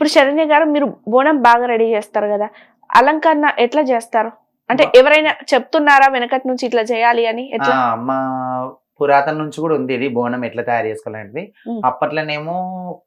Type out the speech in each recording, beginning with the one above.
ఇప్పుడు శరణ్య గారు మీరు బోనం బాగా రెడీ చేస్తారు కదా, అలంకరణ ఎట్లా చేస్తారు? అంటే ఎవరైనా చెప్తున్నారా వెనకటి నుంచి ఇట్లా చేయాలి అని? ఎట్లా? మా పురాతన నుంచి కూడా ఉంది ఇది బోనం ఎట్లా తయారు చేసుకోవాలనేది. ఉమ్, అప్పట్లోనేమో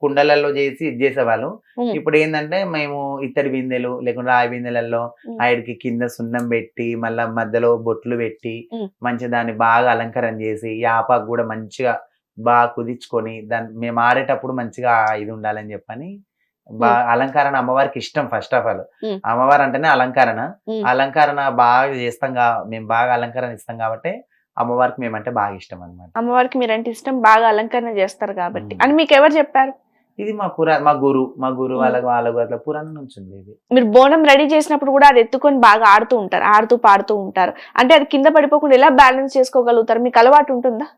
కుండలలో చేసి ఇది చేసేవాళ్ళు. ఉమ్, ఇప్పుడు ఏంటంటే మేము ఇత్తడి బిందెలు లేకుంటే రాయి బిందెలలో ఉమ్, ఆడికి కింద సున్నం పెట్టి మళ్ళా మధ్యలో బొట్లు పెట్టి ఉమ్, మంచిగా దాన్ని బాగా అలంకరణ చేసి యాపాకు కూడా మంచిగా బాగా కుదించుకొని దాన్ని మేము ఆడేటప్పుడు మంచిగా ఇది ఉండాలని చెప్పని ఉమ్, అలంకరణ అమ్మవారికి ఇష్టం. ఫస్ట్ ఆఫ్ ఆల్ ఉమ్, అమ్మవారు అంటేనే అలంకరణ. ఉమ్. అలంకరణ బాగా చేస్తాం మేము బాగా అలంకరణ ఇస్తాం కాబట్టి అమ్మవారికి మేమంటే బాగా ఇష్టం అన్నమాట. అమ్మవారికి మీరంటే ఇష్టం, బాగా అలంకరణ చేస్తారు కాబట్టి ఉమ్. అని మీకు ఎవరు చెప్పారు? ఇది మా గురు ఉమ్. వాళ్ళకు అట్లా పురాణం నుంచి ఉంది ఇది. మీరు బోనం రెడీ చేసినప్పుడు కూడా అది ఎత్తుకొని బాగా ఆడుతూ ఉంటారు, ఆడుతూ పాడుతూ ఉంటారు. అంటే అది కింద పడిపోకుండా ఎలా బ్యాలెన్స్ చేసుకోగలుగుతారు? మీకు అలవాటు ఉంటుందా?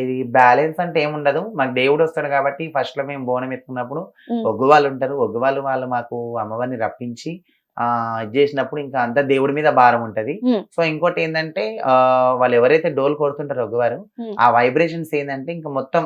ఇది బ్యాలెన్స్ అంటే ఏముండదు. మాకు దేవుడు వస్తాడు కాబట్టి ఫస్ట్ లో మేము బోనం ఎత్తుకున్నప్పుడు ఉమ్, ఒగ్గు వాళ్ళు ఉంటారు. ఒగ్గు వాళ్ళు మాకు అమ్మవారిని రప్పించి ఇది చేసినప్పుడు ఇంకా అంతా దేవుడి మీద భారం ఉంటది. ఉమ్, సో ఇంకోటి ఏంటంటే వాళ్ళు ఎవరైతే డోల్ కొడుతుంటారో ఒగ్గువారు ఉమ్, ఆ వైబ్రేషన్స్ ఏంటంటే ఇంకా మొత్తం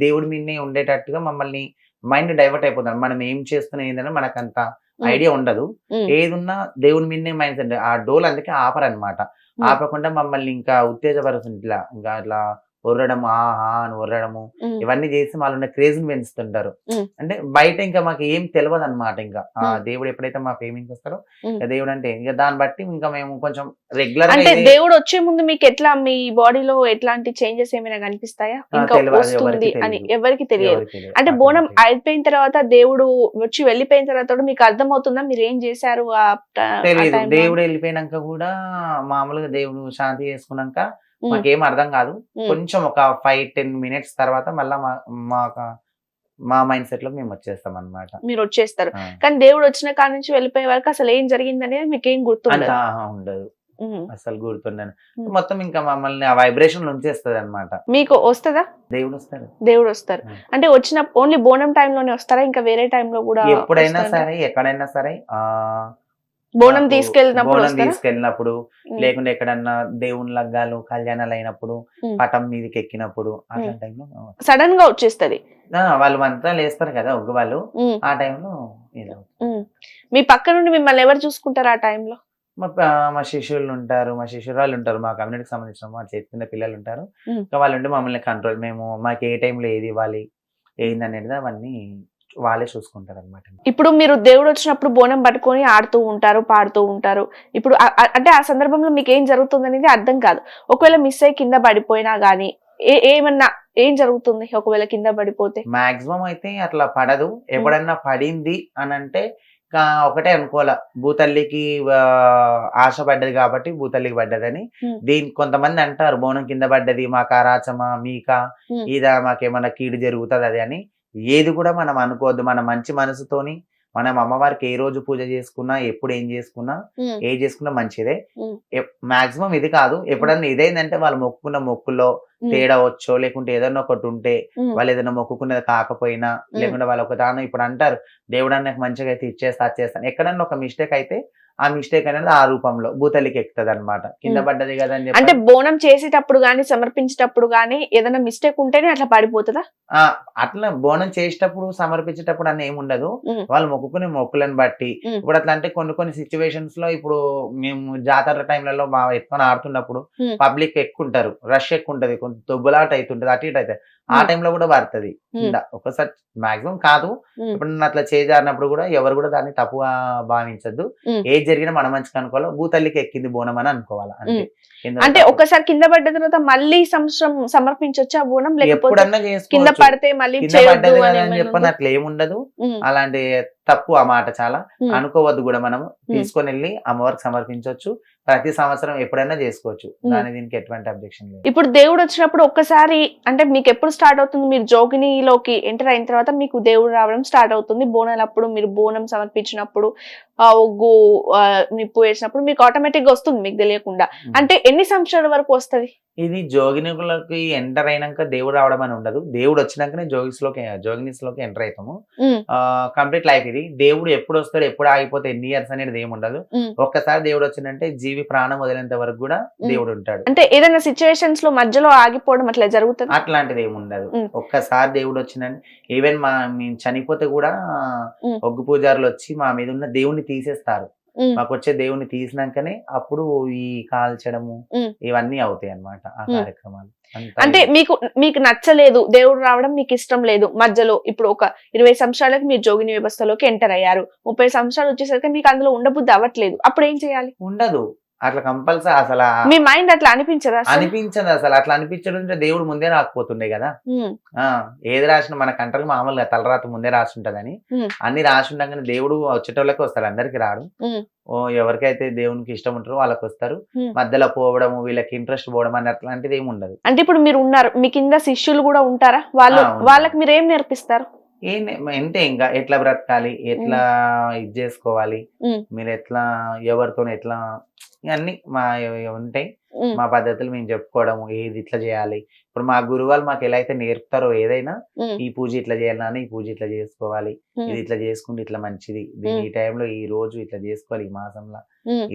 దేవుడి మీదనే ఉండేటట్టుగా మమ్మల్ని మైండ్ డైవర్ట్ అయిపోతాం. మనం ఏం చేస్తున్నాం ఏంటంటే మనకు అంత ఉమ్, ఐడియా ఉండదు. ఉమ్, ఏదున్నా దేవుడి మీదనే మైండ్ సెట్. ఆ డోల్ అందుకే ఆపరనమాట. ఉమ్, ఆపకుండా మమ్మల్ని ఇంకా ఉత్తేజపరుస్తుంది. ఇంకా ఇట్లా ఒర్రడం ఆహా అని ఒర్రడము ఉమ్, ఇవన్నీ చేసి వాళ్ళ క్రేజ్ ని పెంచుతుంటారు. ఉమ్, అంటే బయట ఇంకా మాకు ఏం తెలియదు అనమాట. ఇంకా ఉమ్, దేవుడు ఎప్పుడైతే మా ఫేమింగ్ వస్తారో ఉమ్. ఇక దేవుడు అంటే ఇంకా దాన్ని బట్టి ఇంకా మేము కొంచెం రెగ్యులర్ గా అంటే ఇదే దేవుడు వచ్చే ముందు మీకు ఎట్లా మీ బాడీలో ఎట్లాంటి చేంజెస్ ఏమైనా కనిపిస్తాయా? ఇంకా తెలియదు. అది వస్తుంది ఎవరికి అని తెలియదు. ఎవరికి తెలియదు. ఎవరికి తెలియదు. అంటే బోనం automatic. అయిపోయిన తర్వాత దేవుడు వచ్చి వెళ్ళిపోయిన తర్వాత కూడా మీకు అర్థమవుతుందా మీరు ఏం చేశారు ఆ తెలీదు. టైంలో? దేవుడు వెళ్ళిపోయినాక కూడా మామూలుగా దేవుడు శాంతి చేసుకున్నాక ఉమ్, మాకేం అర్థం కాదు. ఉమ్, కొంచెం ఒక 5-10 మినిట్స్ తర్వాత మళ్ళా మా మా మైండ్ సెట్ లో మేము వచ్చేస్తాం అనమాట. మీరు వచ్చేస్తారు. కానీ దేవుడు వచ్చిన కాడ నుంచి వెళ్ళిపోయే వరకు అసలు ఏం జరిగింది అనేది మీకు ఏం అంత గుర్తుండదు. ఉండదు. ఉమ్, అసలు గుర్తుండను. ఉమ్. మొత్తం ఇంకా మమ్మల్ని ఆ వైబ్రేషన్ ఉంచేస్తుంది అనమాట. మీకు వస్తుందా? దేవుడు వస్తాడు. దేవుడు వస్తారు. ఉమ్. అంటే వచ్చిన ఓన్లీ బోనం టైంలోనే వస్తారా? ఇంకా వేరే టైంలో కూడా ఎప్పుడైనా వస్తారా? సరే ఎక్కడైనా సరే బోనం మాకు తీసుకెళ్ళినప్పుడు బోనం వస్తారా? తీసుకెళ్ళినప్పుడు ఉమ్, లేకుంటే ఎక్కడన్నా దేవుని లగ్గాలు కళ్యాణాలు అయినప్పుడు ఉమ్. పటం మీదకి ఎక్కినప్పుడు అట్లాంటి టైంలో సడన్ గా వచ్చేస్తది. వాళ్ళు మంత్రాలు వేస్తారు కదా ఒగ్గు వాళ్ళు. ఉమ్, ఆ టైంలో ఏదో ఉమ్. మీ పక్క నుండి మిమ్మల్ని ఎవరు చూసుకుంటారు ఆ టైంలో? మా శిష్యులు ఉంటారు, మా శిష్యురాలు ఉంటారు, మా కమ్యూనిటీకి సంబంధించిన మా చేతి కింద పిల్లలు ఉంటారు. ఉమ్. ఇంకా వాళ్ళు ఉండి మమ్మల్ని కంట్రోల్ మాకు ఏ టైంలో ఏది ఇవ్వాలి ఏంది అనేది అవన్నీ వాళ్ళే చూసుకుంటారు అనమాట. ఇప్పుడు మీరు దేవుడు వచ్చినప్పుడు బోనం పట్టుకొని ఆడుతూ ఉంటారు, పాడుతూ ఉంటారు. ఇప్పుడు అంటే ఆ సందర్భంలో మీకు ఏం జరుగుతుంది అనేది అర్థం కాదు. ఒకవేళ మిస్ అయ్యి కింద పడిపోయినా గానీ ఏమన్నా ఏం జరుగుతుంది ఒకవేళ కింద పడిపోతే? మాక్సిమం అయితే అట్లా పడదు. ఎప్పుడన్నా పడింది అని అంటే ఒకటే అనుకోవాల, భూతల్లికి ఆశ పడ్డది కాబట్టి భూతల్లికి పడ్డదని. ఉమ్, దీనికి కొంతమంది అంటారు బోనం కింద పడ్డది మాకు రాచమా మీకా ఉమ్, ఇదా మాకేమన్నా కీడు జరుగుతుంది అది అని. ఏది కూడా మనం అనుకోవద్దు. మన మంచి మనసుతోని మనం అమ్మవారికి ఏ రోజు పూజ చేసుకున్నా ఎప్పుడు ఏం చేసుకున్నా ఉమ్, ఏం చేసుకున్నా మంచిదే. ఉమ్, మాక్సిమం ఇది కాదు. ఎప్పుడన్నా ఇదేంటంటే వాళ్ళు మొక్కుకున్న మొక్కుల్లో ఉమ్, తేడా వచ్చో లేకుంటే ఏదన్నా ఒకటి ఉంటే ఉమ్, వాళ్ళు ఏదైనా మొక్కుకున్నది కాకపోయినా లేకుంటే వాళ్ళు ఒక దాని ఇప్పుడు అంటారు దేవుడు నాకు మంచిగా అయితే ఇచ్చేస్తా వచ్చేస్తాను. ఎక్కడన్నా ఒక మిస్టేక్ అయితే ఆ మిస్టేక్ అనేది ఆ రూపంలో భూతల్లికి ఎక్కుతుంది అనమాట. కింద ఉమ్. పడ్డది కదా అని అంటే చెప్పి బోనం చేసేటప్పుడు గానీ సమర్పించేటప్పుడు గానీ ఏదైనా మిస్టేక్ ఉంటేనే అట్లా పడిపోతుందా? అట్లా బోనం చేసేటప్పుడు సమర్పించేటప్పుడు అని ఏమి ఉండదు. ఉమ్, వాళ్ళు మొక్కుకునే మొక్కులను బట్టి ఉమ్, ఇప్పుడు అట్లా అంటే కొన్ని సిచ్యువేషన్స్ లో ఇప్పుడు మేము జాతర టైంలలో మా ఎత్తుకొని ఆడుతున్నప్పుడు ఉమ్, పబ్లిక్ ఎక్కుంటారు, రష్ ఎక్కువ ఉంటది, కొంచెం దొబ్బలాట అవుతుంటది, అటు ఇటు అవుతుంది. ఆ ఉమ్, టైంలో కూడా పడుతుంది కింద. ఒకసారి మాక్సిమం కాదు, ఉమ్, ఇప్పుడు అట్లా చేజారినప్పుడు కూడా ఎవరు కూడా దాన్ని తప్పుగా భావించద్దు. ఉమ్. ఏది జరిగినా మన మంచిగా అనుకోవాలి. భూతల్లికి ఎక్కింది బోనం అని అనుకోవాలి అంతే. ఇందులో అంటే తప్పు. ఒక్కసారి కింద పడ్డ తర్వాత మళ్ళీ సంవత్సరం సమర్పించొచ్చా బోనం? లేకపోతే ఎప్పుడన్నా కింద చేసుకోవచ్చు. పడితే మళ్ళీ కింద చేయొద్దు పడ్డది అని కదా అని ఏమైనా చెప్పని ఉందా? అట్లా ఏముండదు. ఉమ్, అలాంటి తప్పు ఆ మాట చాలా ఉమ్, అనుకోవద్దు కూడా. మనము తీసుకొని వెళ్ళి అమ్మవారికి సమర్పించవచ్చు. ప్రతి సంవత్సరం ఎప్పుడైనా చేసుకోవచ్చు. దాని దీనికి ఎటువంటి అబ్జెక్షన్ లేదు. ఇప్పుడు దేవుడు వచ్చినప్పుడు ఒక్కసారి అంటే మీకు ఎప్పుడు స్టార్ట్ అవుతుంది? మీరు జోగినిలోకి ఎంటర్ అయిన తర్వాత మీకు దేవుడు రావడం స్టార్ట్ అవుతుంది. బోనాలప్పుడు మీరు బోనం సమర్పించినప్పుడు ఒగ్గు నిప్పు వేసినప్పుడు మీకు ఆటోమేటిక్ గా వస్తుంది మీకు తెలియకుండా. అంటే ఎన్ని సంవత్సరాల వరకు వస్తది? ఇది జోగినులకి ఎంటర్ అయినాక దేవుడు రావడం అని ఉండదు. దేవుడు వచ్చినాకనే జోగినీస్ లోకి ఎంటర్ అవుతాము. ఉమ్, కంప్లీట్ లైఫ్ ఇది. అనేది దేవుడు ఎప్పుడు వస్తాడు ఎప్పుడు ఆగిపోతే ఎన్ని ఇయర్స్ అనేది ఏమి ఉండదు. ఒక్కసారి దేవుడు వచ్చిందంటే జీవి ప్రాణం వదిలేంత వరకు కూడా దేవుడు ఉంటాడు. అంటే ఏదైనా సిచ్యువేషన్స్ లో మధ్యలో ఆగిపోవడం అట్లా జరుగుతుంది? అట్లాంటిది ఏమి ఉండదు. ఒక్కసారి దేవుడు వచ్చిందంటే ఈవెన్ మేము చనిపోతే కూడా ఒగ్గు పూజారులు వచ్చి మా మీద ఉన్న దేవుణ్ణి తీసేస్తారు. మాకు వచ్చే దేవుణ్ణి తీసినాకనే అప్పుడు ఈ కాల్చడము ఇవన్నీ అవుతాయి అన్నమాట ఆ కార్యక్రమాలు. అంటే మీకు నచ్చలేదు, దేవుడు రావడం మీకు ఇష్టం లేదు, మధ్యలో ఇప్పుడు ఒక 20 సంవత్సరాలకి మీరు జోగిని వ్యవస్థలోకి ఎంటర్ అయ్యారు, 30 సంవత్సరాలు వచ్చేసరికి మీకు అందులో ఉండబుద్ధి అవ్వట్లేదు, అప్పుడు ఏం చేయాలి? ఉండదు అట్లా కంపల్సరీ. అసలు మీ మైండ్ అట్లా అనిపించదా? అనిపించదు అసలు. అట్లా అనిపించడం దేవుడు ముందే రాకపోతుండే కదా. ఏది రాసిన మన కంటకు మామూలుగా తలరాత ముందే రాసి ఉంటదని అన్ని రాసి ఉండగానే దేవుడు వచ్చేటోళ్ళకి వస్తారు, అందరికి రాడు. ఎవరికైతే దేవునికి ఇష్టం ఉంటారో వాళ్ళకి వస్తారు. మధ్యలో పోవడము వీళ్ళకి ఇంట్రెస్ట్ పోవడం అని అట్లాంటిది ఏమి ఉండదు. అంటే ఇప్పుడు మీరు ఉన్నారు, మీ కింద శిష్యులు కూడా ఉంటారా? వాళ్ళకి మీరు ఏం నేర్పిస్తారు? ఎంతే ఇంకా ఎట్లా బ్రతకాలి, ఎట్లా ఇది చేసుకోవాలి, మీరు ఎట్లా ఎవరితో ఎట్లా ఇవన్నీ మా ఉంటాయి. మా పద్ధతులు మేము చెప్పుకోవడం, ఏది ఇట్లా చేయాలి. ఇప్పుడు మా గురువులు మాకు ఎలా అయితే నేర్పుతారో ఏదైనా, ఈ పూజ ఇట్లా చేయాలని, ఈ పూజ ఇట్లా చేసుకోవాలి, ఇది ఇట్లా చేసుకుంటే ఇట్లా మంచిది, దీని ఈ టైంలో ఈ రోజు ఇట్లా చేసుకోవాలి, ఈ మాసంలో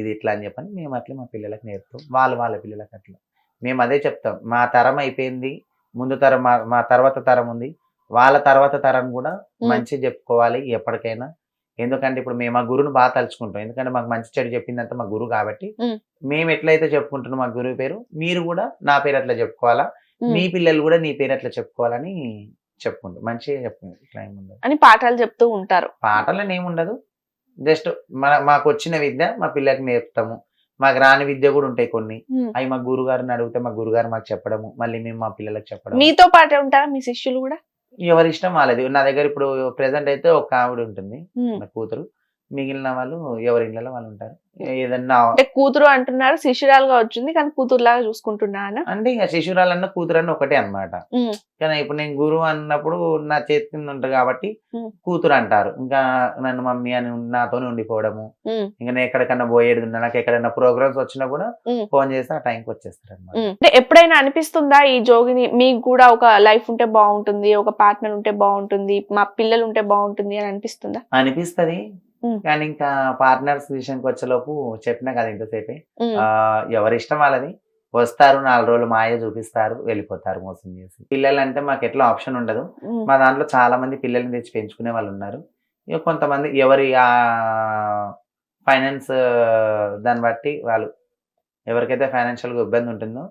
ఇది ఇట్లా అని చెప్పని మేము అట్లా మా పిల్లలకు నేర్పుతాం. వాళ్ళ పిల్లలకు అట్లా మేము అదే చెప్తాం. మా తరం అయిపోయింది, ముందు తరం మా తర్వాత తరం ఉంది, వాళ్ళ తర్వాత తరం కూడా మంచి చెప్పుకోవాలి ఎప్పటికైనా. ఎందుకంటే ఇప్పుడు మేము మా గురువుని బాగా తలుచుకుంటాం, ఎందుకంటే మాకు మంచి చెడు చెప్పిందంతా మా గురువు కాబట్టి. మేము ఎట్లయితే చెప్పుకుంటున్నాం మా గురువు పేరు, మీరు కూడా నా పేరు అట్లా చెప్పుకోవాలా, మీ పిల్లలు కూడా నీ పేరు అట్లా చెప్పుకోవాలని చెప్పుకుంటాం. మంచిగా చెప్పుకుంటాం. ఇట్లా ఏముండదు అని పాఠాలు చెప్తూ ఉంటారు. పాఠాలని ఏముండదు, జస్ట్ మాకు వచ్చిన విద్య మా పిల్లలకి నేర్పుతాము. మాకు రాని విద్య కూడా ఉంటాయి కొన్ని, అవి మా గురుగారిని అడిగితే మా గురుగారు మాకు చెప్పడము, మళ్ళీ మేము మా పిల్లలకు చెప్పడం. మీతో పాటే ఉంటారా మీ శిష్యులు కూడా? ఎవరి ఇష్టం వాళ్ళది. నా దగ్గర ఇప్పుడు ప్రెసెంట్ అయితే ఒక ఆవిడ ఉంటుంది, నా కూతురు. మిగిలిన వాళ్ళు ఎవరి ఇళ్ళలో వాళ్ళు ఉంటారు. ఏదన్నా కూతురు అంటున్నారు, శిష్యురాలుగా వచ్చింది కానీ కూతురు లాగా చూసుకుంటున్నా అంటే ఇక శిశురాలన్నా కూతురన్నా ఒకటే అన్నమాట. కానీ ఇప్పుడు నేను గురువు అన్నప్పుడు నా చేతి కింద ఉంటారు కాబట్టి కూతురు అంటారు. ఇంకా నన్ను మమ్మీ అని నాతోనే ఉండిపోవడము. ఇంకా నేను ఎక్కడికన్నా పోయేది ఉన్నా, నాకు ఎక్కడైనా ప్రోగ్రామ్స్ వచ్చినా కూడా ఫోన్ చేస్తే ఆ టైంకి వచ్చేస్తారు అన్నమాట. అంటే ఎప్పుడైనా అనిపిస్తుందా ఈ జోగిని మీకు కూడా ఒక లైఫ్ ఉంటే బాగుంటుంది, ఒక పార్ట్నర్ ఉంటే బాగుంటుంది, మా పిల్లలు ఉంటే బాగుంటుంది అని అనిపిస్తుందా? అనిపిస్తది. కానీ ఇంకా పార్ట్నర్స్ విషయానికి వచ్చేలోపు చెప్పినా కదా ఇంతసేపే, ఎవరి ఇష్టం వాళ్ళది. వస్తారు, 4 రోజులు మాయ చూపిస్తారు, వెళ్ళిపోతారు మోసం చేసి. పిల్లలు అంటే మాకు ఎట్లా ఆప్షన్ ఉండదు. మా దాంట్లో చాలా మంది పిల్లల్ని తెచ్చి పెంచుకునే వాళ్ళు ఉన్నారు. ఇక కొంతమంది ఎవరి ఫైనాన్స్ దాన్ని బట్టి వాళ్ళు, ఎవరికైతే ఫైనాన్షియల్ గా ఇబ్బంది ఉంటుందో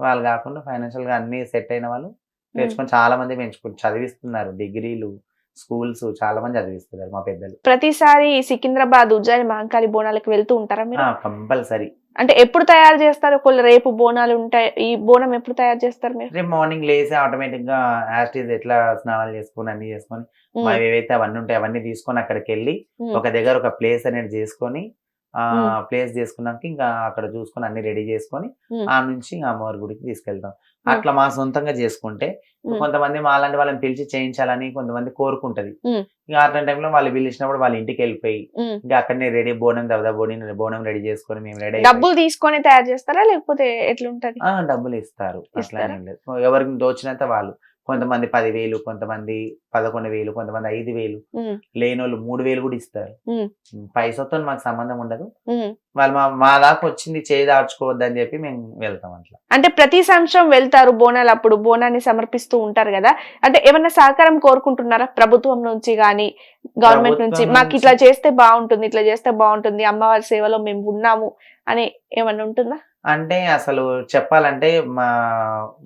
వాళ్ళు కాకుండా ఫైనాన్షియల్ గా అన్ని సెట్ అయిన వాళ్ళు తెచ్చుకొని చాలా మంది పెంచుకుని చదివిస్తున్నారు. డిగ్రీలు, స్కూల్స్ చాలా మంది చదివిస్తున్నారు మా పెద్దలు. ప్రతిసారి సికింద్రాబాద్, ఉజ్జయిని మహంకాళి బోనాలకు వెళ్తూ ఉంటారా మీరు? కంపల్సరీ. అంటే ఎప్పుడు తయారు చేస్తారు? ఒకళ్ళు రేపు బోనాలు ఉంటాయి, ఈ బోనం ఎప్పుడు తయారు చేస్తారు మీరు? రేపు మార్నింగ్ లేసి ఆటోమేటిక్ గా యాస్టీజ్ ఎట్లా స్నానాలు చేసుకొని అన్ని చేసుకొని ఏవైతే అవన్నీ ఉంటాయి అవన్నీ తీసుకొని అక్కడికి వెళ్ళి ఒక దగ్గర ఒక ప్లేస్ అనేది చేసుకొని ప్లేస్ చేసుకున్నాక ఇంకా అక్కడ చూసుకొని అన్ని రెడీ చేసుకొని ఆ నుంచి అమ్మవారి గుడికి తీసుకెళ్తాం. అట్లా మా సొంతంగా చేసుకుంటే కొంతమంది మాలాంటి వాళ్ళని పిలిచి చేయించాలని కొంతమంది కోరుకుంటది. ఇంకా అట్లాంటి టైంలో వాళ్ళు పిలిచినప్పుడు వాళ్ళ ఇంటికి వెళ్ళిపోయి ఇంకా అక్కడనే రెడీ బోనం రెడీ చేసుకొని మేము రెడీ. డబ్బులు తీసుకొని తయారు చేస్తారా లేకపోతే ఎట్లుంటది? డబ్బులు ఇస్తారు. అట్లా ఏం లేదు, ఎవరికి దోచినంత వాళ్ళు. కొంతమంది 10,000, కొంతమంది 11,000, కొంతమంది 5,000, లేనోళ్ళు 3,000 కూడా ఇస్తారు. పైసతో మాకు సంబంధం ఉండదు. వాళ్ళు మా దాకా వచ్చింది చేదార్చుకోవద్దని చెప్పి మేము వెళ్తాం అట్లా. అంటే ప్రతి సంవత్సరం వెళ్తారు బోనాలు, అప్పుడు బోనాన్ని సమర్పిస్తూ ఉంటారు కదా, అంటే ఏమన్నా సహకారం కోరుకుంటున్నారా ప్రభుత్వం నుంచి గానీ గవర్నమెంట్ నుంచి? మాకు ఇట్లా చేస్తే బాగుంటుంది, ఇట్లా చేస్తే బాగుంటుంది, అమ్మవారి సేవలో మేము ఉన్నాము అని ఏమన్నా ఉంటుందా? అంటే అసలు చెప్పాలంటే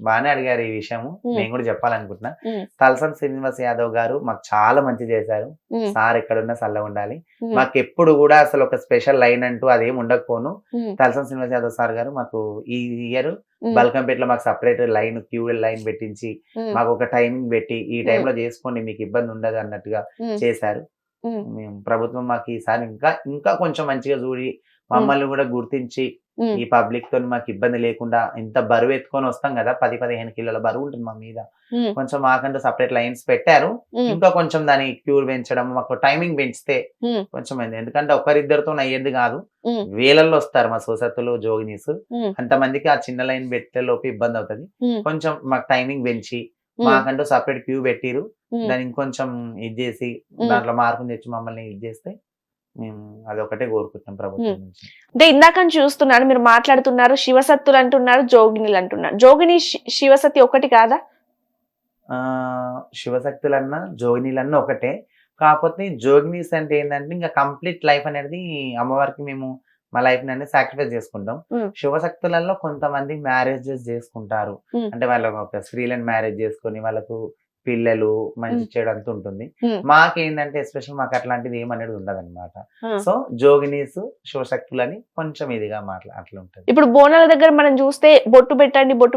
బాగానే అడిగారు ఈ విషయము, నేను కూడా చెప్పాలనుకుంటున్నా. తలసాని శ్రీనివాస్ యాదవ్ గారు మాకు చాలా మంచి చేశారు. సార్ ఎక్కడున్నా చల్లగా ఉండాలి. మాకు ఎప్పుడు కూడా అసలు ఒక స్పెషల్ లైన్ అంటూ అదేం ఉండకపోను. తలసాని శ్రీనివాస్ యాదవ్ సార్ గారు మాకు ఈ ఇయర్ బల్కంపేటలో మాకు సపరేట్ లైన్, క్యూఎల్ లైన్ పెట్టించి మాకు ఒక టైమింగ్ పెట్టి ఈ టైంలో చేసుకోండి మీకు ఇబ్బంది ఉండదు అన్నట్టుగా చేశారు. మేము ప్రభుత్వం మాకు ఈసారి ఇంకా కొంచెం మంచిగా చూడి మమ్మల్ని కూడా గుర్తించి ఈ పబ్లిక్ తో మాకు ఇబ్బంది లేకుండా, ఇంత బరువు ఎత్తుకొని వస్తాం కదా, 10-15 కిలోల బరువు ఉంటుంది మా మీద, కొంచెం మాకంటూ సపరేట్ లైన్స్ పెట్టారు. ఇంకా కొంచెం దాని క్యూర్ పెంచడం, మాకు టైమింగ్ పెంచితే కొంచెం అయింది. ఎందుకంటే ఒకరిద్దరితో అయ్యేది కాదు, వేలల్లో వస్తారు మా సోసతులు జోగినీస్. అంతమందికి ఆ చిన్న లైన్ పెట్టే లోపు ఇబ్బంది అవుతుంది. కొంచెం మాకు టైమింగ్ పెంచి మాకంటూ సపరేట్ క్యూ పెట్టిరు. దాన్ని ఇంకొంచెం ఇది చేసి దాంట్లో మార్పులు తెచ్చి మమ్మల్ని ఇది చేస్తే మేము అదొకటే కోరుకుంటున్నాం ప్రభుత్వం నుంచి. అంటే ఇందాక చూస్తున్నాను మీరు మాట్లాడుతున్నారు, శివసత్తులు అంటున్నారు, జోగినిలు అంటున్నారు. జోగిని శివసత్తి ఒకటి కాదా? శివశక్తులన్నా జోగినీలన్నా ఒకటే. కాకపోతే జోగినీస్ అంటే ఏంటంటే ఇంకా కంప్లీట్ లైఫ్ అనేది అమ్మవారికి మేము మా లైఫ్ అనేది సాక్రిఫైస్ చేసుకుంటాం. శివశక్తులలో కొంతమంది మ్యారేజెస్ చేసుకుంటారు, అంటే వాళ్ళ ఒక స్త్రీలను మ్యారేజ్ చేసుకొని వాళ్ళకు పిల్లలు మంచి చెడు అంతా ఉంటుంది. మాకేంటంటే ఎస్పెషల్ మాకు అట్లాంటిది ఏమనేది ఉండదు అనమాట. సో జోగినీస్ శివశక్తులని కొంచెం ఇదిగా అట్లా ఉంటుంది. ఇప్పుడు బోనాల దగ్గర మనం చూస్తే బొట్టు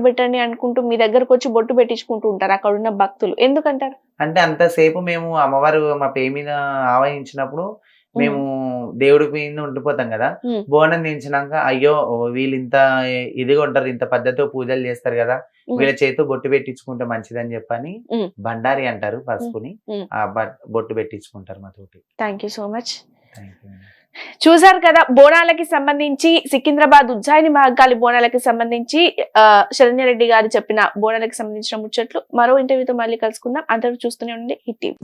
పెట్టండి అనుకుంటూ మీ దగ్గరకు వచ్చి బొట్టు పెట్టించుకుంటూ ఉంటారు అక్కడ ఉన్న భక్తులు, ఎందుకంటారు? అంటే అంతసేపు మేము అమ్మవారు మా పేరు మీద ఆవహించినప్పుడు మేము దేవుడి మీద ఉండిపోతాం కదా, బోనం దించినాక అయ్యో వీళ్ళు ఇంత ఇదిగా ఉంటారు, ఇంత పద్ధతితో పూజలు చేస్తారు కదా, వీళ్ళ చేతితో బొట్టు పెట్టించుకుంటే మంచిదని చెప్పని బండారి అంటారు పసుపుని, ఆ బొట్టు పెట్టించుకుంటారు మా తోటి. Thank you so much. చూసారు కదా, బోనాలకి సంబంధించి సికింద్రాబాద్ ఉజ్జాయిని మహంకాళి బోనాలకి సంబంధించి శరణ్యారెడ్డి గారు చెప్పిన బోనాలకి సంబంధించిన ముచ్చట్లు. మరో ఇంటర్వ్యూతో మళ్ళీ కలుసుకుందాం. అందరూ చూస్తూనే ఉండండి హిట్ టీవీ.